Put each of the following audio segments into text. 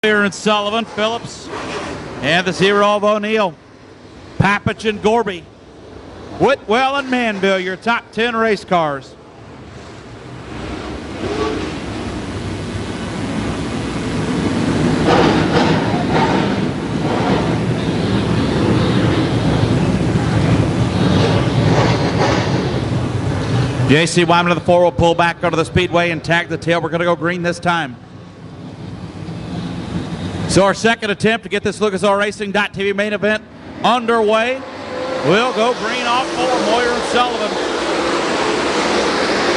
Here in Sullivan, Phillips, and the 0 of O'Neill. Papich and Gorby. Whitwell and Manville, your top 10 race cars. J.C. Wyman to the 4 will pull back onto the Speedway and tag the tail. We're going to go green this time. So our second attempt to get this LucasOilRacing.tv main event underway. We'll go green off for Moyer and Sullivan.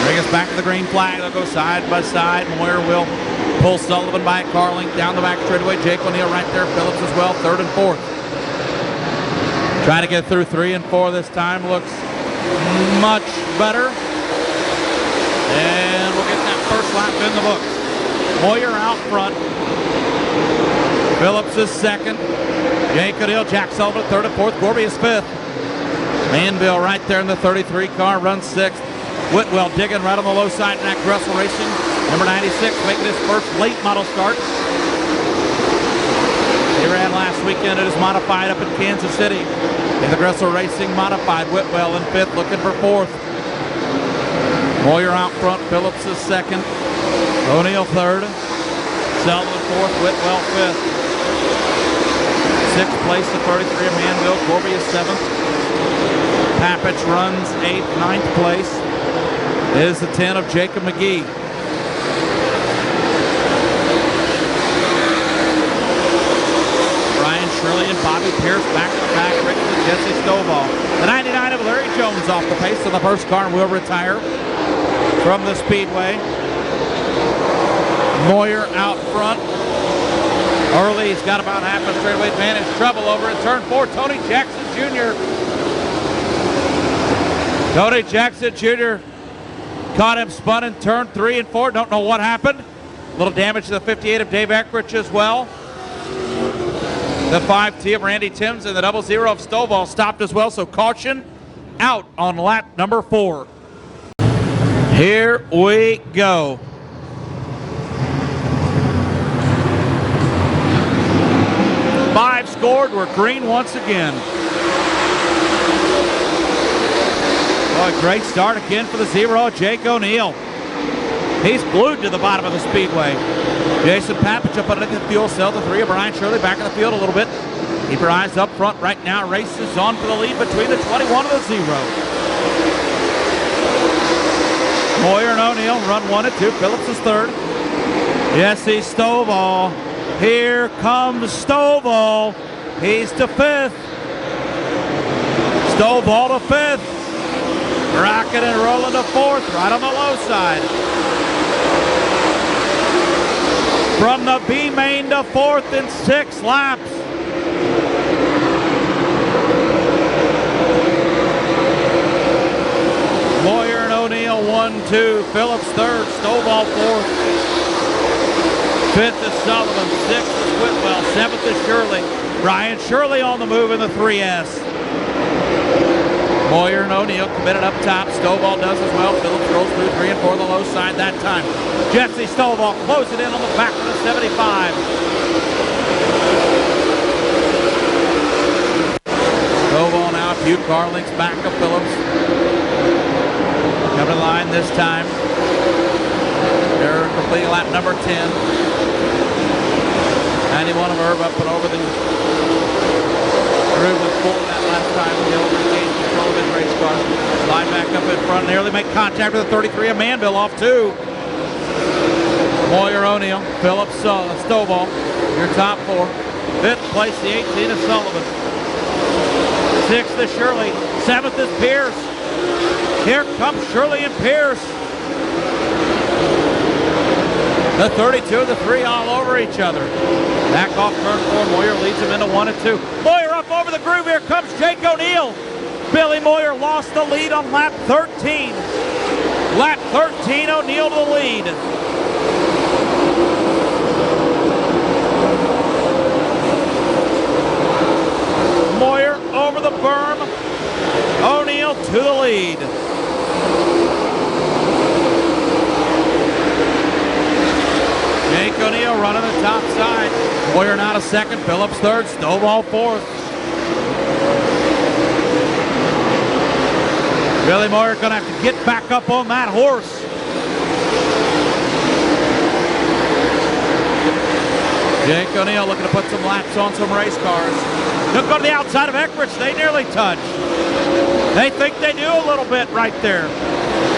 Bring us back to the green flag. They'll go side by side. Moyer will pull Sullivan by a car length down the back straightaway. Jake O'Neill right there. Phillips as well, 3rd and 4th. Trying to get through 3 and 4 this time. Looks much better. And we'll get that first lap in the books. Moyer out front. Phillips is 2nd. Jake O'Neill, Jack Sullivan 3rd and 4th. Gorby is 5th. Manville right there in the 33 car runs 6th. Whitwell digging right on the low side. Mac Russell Racing, number 96, making his first late model start. He ran last weekend at his modified up in Kansas City. In the Gressel Racing modified. Whitwell in 5th, looking for 4th. Moyer out front, Phillips is 2nd. O'Neill 3rd. Sullivan 4th, Whitwell 5th. 6th place, the 33 of Manville. Gorby is 7th. Papich runs 8th. 9th place is the 10 of Jacob McGee. Ryan Shirley and Bobby Pierce back to the back, Rick and Jesse Stovall. The 99 of Larry Jones off the pace of the first car and will retire from the Speedway. Moyer out front. Early, he's got about half a straightaway advantage. Trouble over at turn 4. Tony Jackson Jr. Tony Jackson Jr. caught him spun in turn 3 and 4. Don't know what happened. A little damage to the 58 of Dave Eckrich as well. The 5T of Randy Timms and the 00 of Stovall stopped as well. So caution out on lap number 4. Here we go. 5 scored. We're green once again. Oh, a great start again for the 0, Jake O'Neill. He's glued to the bottom of the Speedway. Jason Papich up underneath the fuel cell. The 3 of Brian Shirley back in the field a little bit. Keep your eyes up front right now. Races on for the lead between the 21 and the 0. Moyer and O'Neill run 1 and 2. Phillips is 3rd. Jesse Stovall. Here comes Stovall. He's to 5th. Stovall to 5th. Rocking and rolling to 4th, right on the low side. From the B main to 4th in 6 laps. Moyer and O'Neill 1-2. Phillips 3rd. Stovall 4th. 5th is Sullivan. 6th is Whitwell. 7th is Shirley. Brian Shirley on the move in the 3S. Moyer and O'Neill committed up top. Stovall does as well. Phillips rolls through 3 and 4 on the low side that time. Jesse Stovall closing in on the back of the 75. Stovall now a few car lengths back of Phillips. Coming to the line this time. They're completing lap number 10. 91 of Herb up and over the groove with full that last time. He'll regain control of his race car. Slide back up in front. Nearly make contact with the 33 of Manville off 2. Moyer O'Neill, Phillips, Stovall, your top 4. 5th place, the 18 of Sullivan. 6th is Shirley. 7th is Pierce. Here comes Shirley and Pierce. The 32, the 3 all over each other. Back off turn 4. Moyer leads him into 1 and 2. Moyer up over the groove. Here comes Jake O'Neill. Billy Moyer lost the lead on lap 13. Lap 13, O'Neill to the lead. Moyer over the berm. O'Neill to the lead. Jake O'Neill running the top side. Moyer now to second, Phillips third, Stovall fourth. Billy Moyer going to have to get back up on that horse. Jake O'Neill looking to put some laps on some race cars. He'll go to the outside of Eckrich. They nearly touch. They think they do a little bit right there.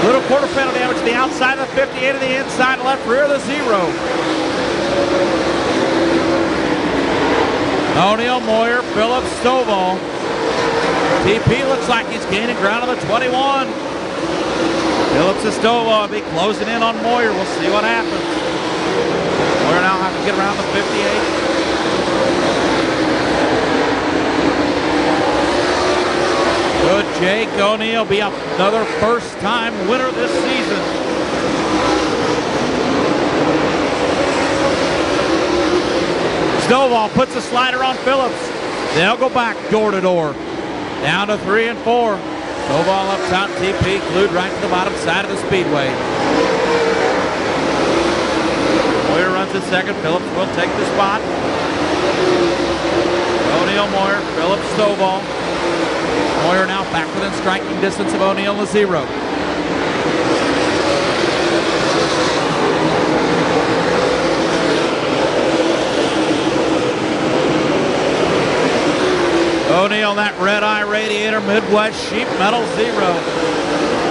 Little quarter panel damage to the outside of the 58 of the inside left rear of the 0. O'Neill, Moyer, Phillips, Stovall. TP looks like he's gaining ground on the 21. Phillips and Stovall will be closing in on Moyer. We'll see what happens. Moyer now have to get around the 58. Could Jake O'Neill be another first-time winner this season? Stovall puts a slider on Phillips. They'll go back door to door. Down to 3 and 4. Stovall up top, TP glued right to the bottom side of the Speedway. Moyer runs at second. Phillips will take the spot. O'Neill, Moyer, Phillips, Stovall. Moyer now back within striking distance of O'Neill, the 0. O'Neill, that red-eye radiator, Midwest sheet metal 0.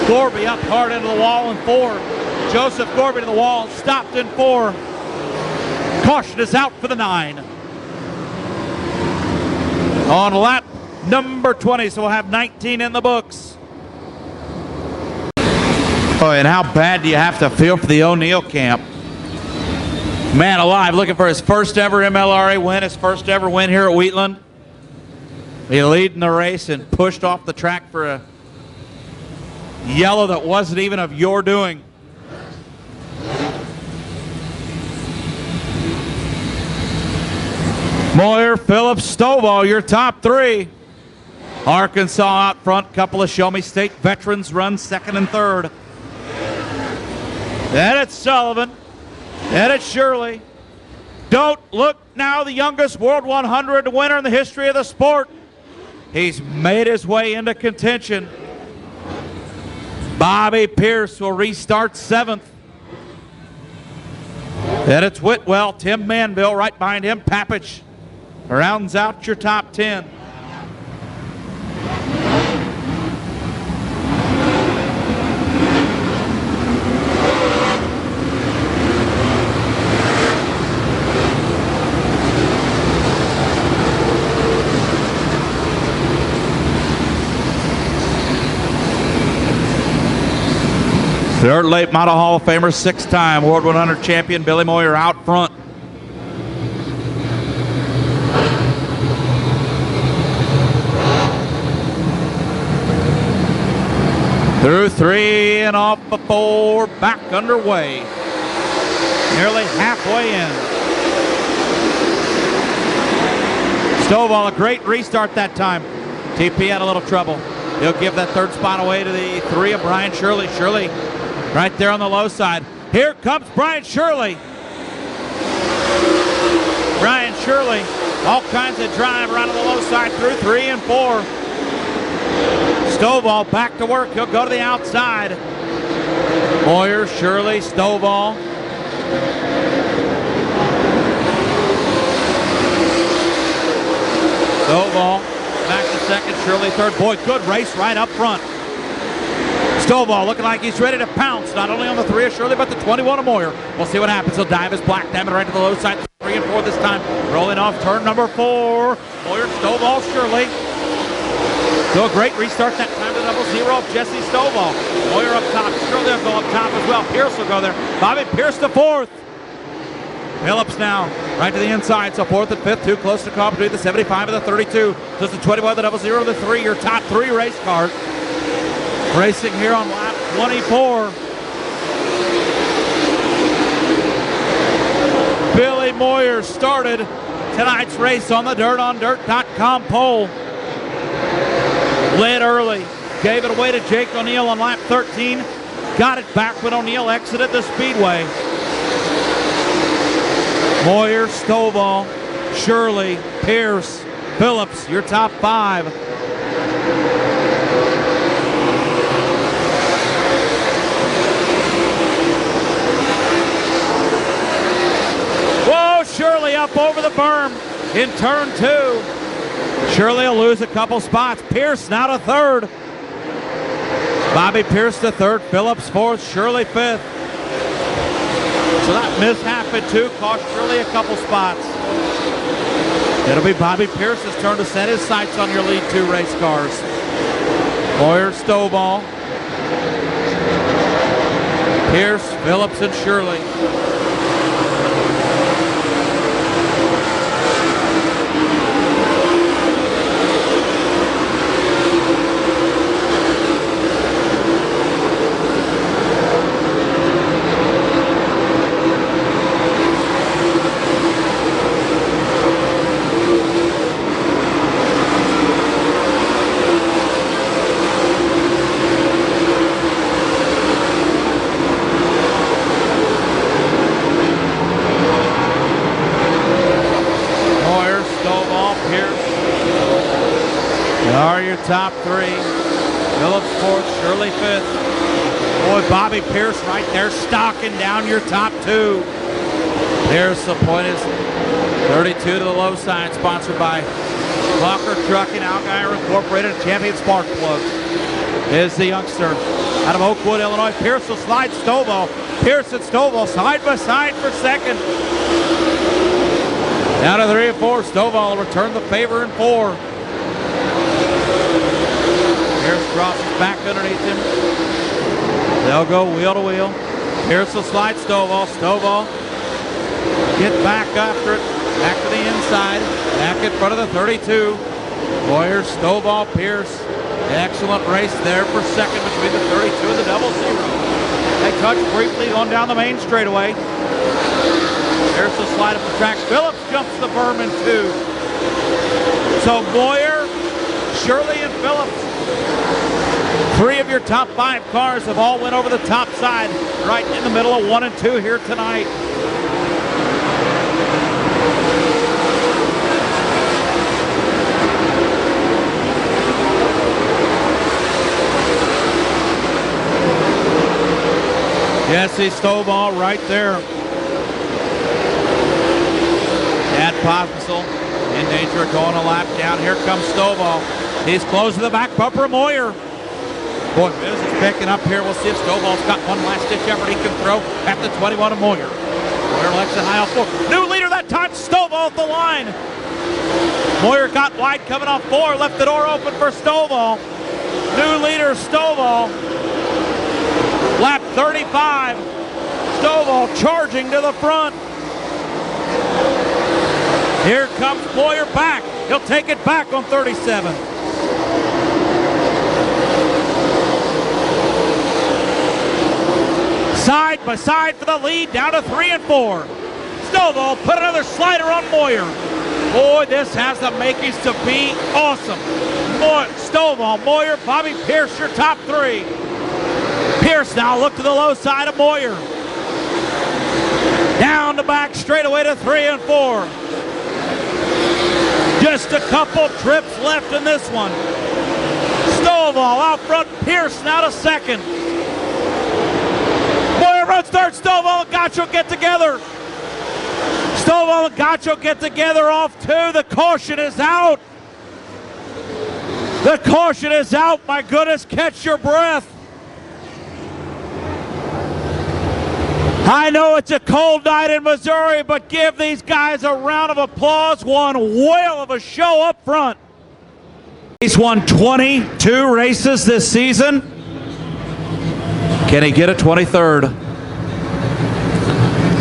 Gorby up hard into the wall in 4. Joseph Gorby to the wall, stopped in 4. Caution is out for the 9. On lap number 20, so we'll have 19 in the books. Oh, and how bad do you have to feel for the O'Neill camp? Man alive, looking for his first ever MLRA win, his first ever win here at Wheatland. He leading the race and pushed off the track for a yellow that wasn't even of your doing. Moyer, Phillips, Stovall, your top 3. Arkansas out front, couple of Show Me State veterans run second and third. Then it's Sullivan. Then it's Shirley. Don't look now, the youngest World 100 winner in the history of the sport. He's made his way into contention. Bobby Pierce will restart 7th. Then it's Whitwell, Tim Manville right behind him. Papich rounds out your top 10. Third late model Hall of Famer, 6-time World 100 champion Billy Moyer out front. Through 3 and off the 4, back underway. Nearly halfway in. Stovall, a great restart that time. TP had a little trouble. He'll give that third spot away to the 3 of Brian Shirley. Shirley right there on the low side. Here comes Brian Shirley. Brian Shirley, all kinds of drive right on the low side through 3 and 4. Stovall back to work. He'll go to the outside. Moyer, Shirley, Stovall. Stovall back to second. Shirley third. Boy, good race right up front. Stovall looking like he's ready to pounce, not only on the 3 of Shirley, but the 21 of Moyer. We'll see what happens. He'll dive his black diamond right to the low side. 3 and 4 this time. Rolling off turn number 4. Moyer, Stovall, Shirley. So a great restart that time to double 0 of Jesse Stovall. Moyer up top. Shirley will go up top as well. Pierce will go there. Bobby Pierce to 4th. Phillips now right to the inside. So 4th and 5th, too close to call between the 75 and the 32. So it's the 21, the double 0, the 3. Your top 3 race cars. Racing here on lap 24. Billy Moyer started tonight's race on the DirtOnDirt.com poll. Led early, gave it away to Jake O'Neill on lap 13. Got it back when O'Neill exited the Speedway. Moyer, Stovall, Shirley, Pierce, Phillips, your top 5. Whoa, Shirley up over the berm in turn 2. Shirley will lose a couple spots. Pierce now to 3rd. Bobby Pierce to 3rd, Phillips 4th, Shirley 5th. So that mishap in 2 cost Shirley a couple spots. It'll be Bobby Pierce's turn to set his sights on your lead 2 race cars. Moyer, Stovall, Pierce, Phillips, and Shirley. Top 3. Phillips 4th, Shirley 5th. Boy, Bobby Pierce right there stalking down your top 2. Pierce, the point is 32 to the low side, sponsored by Walker Trucking, Algeier Incorporated, Champion Spark Plugs. Is the youngster out of Oakwood, Illinois. Pierce will slide Stovall. Pierce and Stovall side by side for 2nd. Down to 3 and 4. Stovall will return the favor in 4. Pierce crosses back underneath him. They'll go wheel to wheel. Pierce will slide Stovall. Stovall get back after it. Back to the inside. Back in front of the 32. Moyer, Stovall, Pierce. Excellent race there for 2nd between the 32 and the 00. They touch briefly going down the main straightaway. Pierce will slide up the track. Phillips jumps the berm in 2. So Moyer, Shirley, and Phillips, 3 of your top 5 cars have all went over the top side, right in the middle of 1 and 2 here tonight. Jesse Stovall right there. Chad Pospisil in danger of going a lap down. Here comes Stovall. He's closing the back bumper of Moyer. Boy, Biz is picking up here. We'll see if Stovall's got one last ditch effort he can throw at the 21 of Moyer. Moyer lets it high off 4. New leader that time, Stovall at the line. Moyer got wide coming off 4, left the door open for Stovall. New leader Stovall. Lap 35. Stovall charging to the front. Here comes Moyer back. He'll take it back on 37. Side by side for the lead, down to 3 and 4. Stovall put another slider on Moyer. Boy, this has the makings to be awesome. Stovall, Moyer, Bobby Pierce, your top 3. Pierce now look to the low side of Moyer. Down the back straightaway to 3 and 4. Just a couple trips left in this one. Stovall out front, Pierce now to 2nd. Moyer run start, Stovall and Gacho get together. Stovall and Gacho get together off 2. The caution is out. The caution is out. My goodness, catch your breath. I know it's a cold night in Missouri, but give these guys a round of applause. One whale of a show up front. He's won 22 races this season. Can he get a 23rd?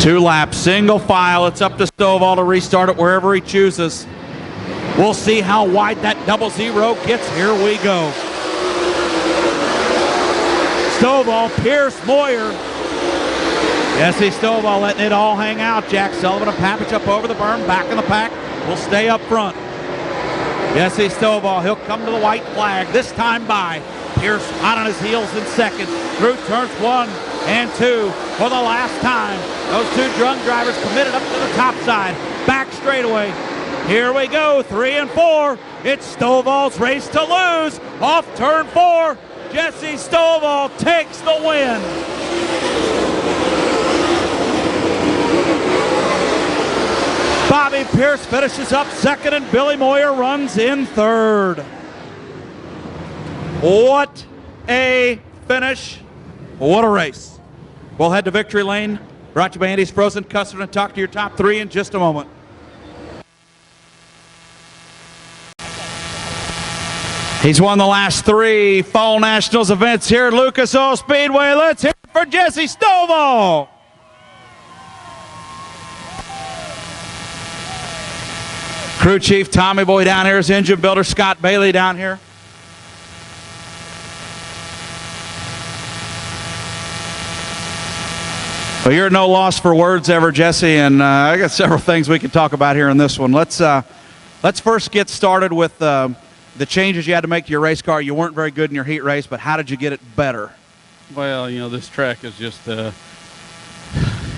2 laps, single file. It's up to Stovall to restart it wherever he chooses. We'll see how wide that 00 gets. Here we go. Stovall, Pierce, Moyer. Jesse Stovall letting it all hang out. Jack Sullivan and Papich up over the berm, back in the pack. Will stay up front. Jesse Stovall, he'll come to the white flag, this time by. Pierce hot on his heels in 2nd. Through turns 1 and 2 for the last time. Those 2 drunk drivers committed up to the top side. Back straightaway. Here we go, 3 and 4. It's Stovall's race to lose. Off turn 4, Jesse Stovall takes the win. Bobby Pierce finishes up second, and Billy Moyer runs in third. What a finish. What a race. We'll head to Victory Lane. Brought to you by Andy's Frozen Custard, and talk to your top 3 in just a moment. He's won the last 3 Fall Nationals events here at Lucas Oil Speedway. Let's hear it for Jesse Stovall. Crew Chief Tommy Boy down here. His engine builder Scott Bailey down here. Well, you're at no loss for words ever, Jesse, and I got several things we can talk about here in this one. Let's first get started with the changes you had to make to your race car. You weren't very good in your heat race, but how did you get it better? Well, you know, this track is just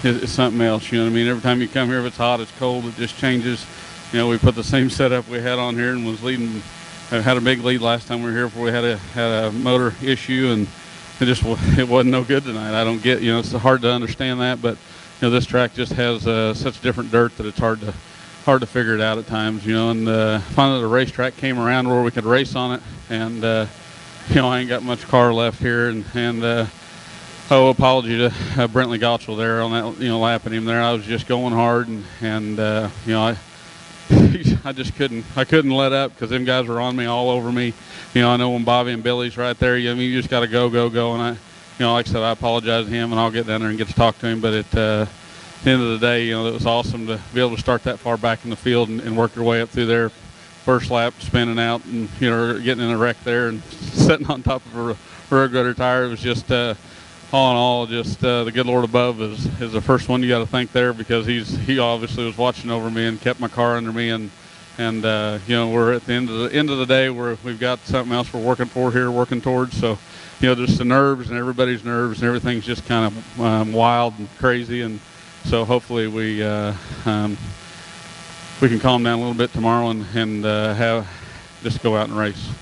it's something else. You know what I mean? Every time you come here, if it's hot, it's cold, it just changes. You know, we put the same setup we had on here and was leading. Had a big lead last time we were here before we had a motor issue, and it wasn't no good tonight. I don't get, you know, it's hard to understand that, but you know, this track just has such different dirt that it's hard to figure it out at times, you know. And finally the racetrack came around where we could race on it, and you know, I ain't got much car left here, and apology to Brentley Gottschall there on that, you know, lapping him there. I was just going hard, and you know, I just couldn't let up because them guys were on me, all over me. You know, I know when Bobby and Billy's right there, I mean, you just got to go. And I, you know, like I said, I apologize to him, and I'll get down there and get to talk to him. But at the end of the day, you know, it was awesome to be able to start that far back in the field and work your way up through there. First lap, spinning out, and you know, getting in a wreck there and sitting on top of a road gutter tire. It was just all in all, just the good Lord above is the first one you got to thank there, because he obviously was watching over me and kept my car under me, and you know, we're at the end of the day where we've got something else we're working towards. So you know, just the nerves and everybody's nerves and everything's just kind of wild and crazy, and so hopefully we can calm down a little bit tomorrow and have just go out and race.